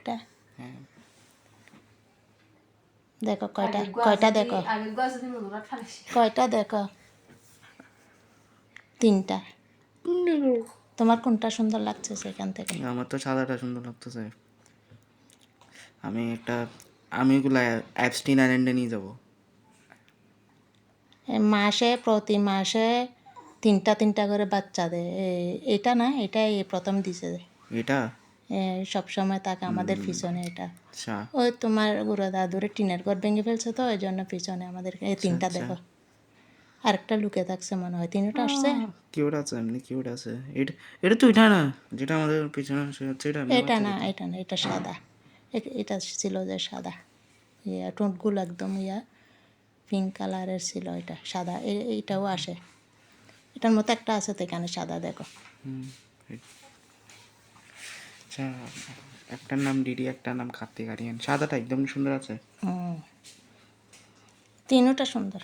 একটা হ্যাঁ দেখো কয়টা দেখো কয়টা দেখো 3টা তোমার কোনটা সুন্দর লাগছে সেখান থেকে আমার তো সাদাটা সুন্দর লাগতেছে আমি এগুলা অ্যাবস্টিন আইল্যান্ডে নিয়ে যাবো প্রতি মাসে 3টা করে বাচ্চা দেয় এটা না এটা এই প্রথম দিছে এটা সব সময় থাকে আমাদের পিছনে এটা আচ্ছা ওই তোমার গুঁড়ো দাদুরে টিনের ঘর ভেঙে ফেলছে তো ওই জন্য পিছনে আমাদের এই 3টা আচ্ছা। দেখো আরেকটা লুকে থাকছে মনে হয় 3টা আসছে কিউট আছে এমনি কিউট আছে এটা এটা তো এটা না যেটা আমাদের পিছনে হচ্ছে এটা এমনি এটা বাচ্চা না দিত এটা না এটা সাদা এটা ছিল যে সাদা ঠোঁটগুলো একদম পিঙ্ক কালারের ছিল এটা সাদা এইটাও আসে এটার মতো একটা আছে তো এখানে সাদা দেখো আচ্ছা একটার নাম ডিডি একটার নাম কার্তিক আরিয়ান সাদাটা একদম সুন্দর আছে 3টা সুন্দর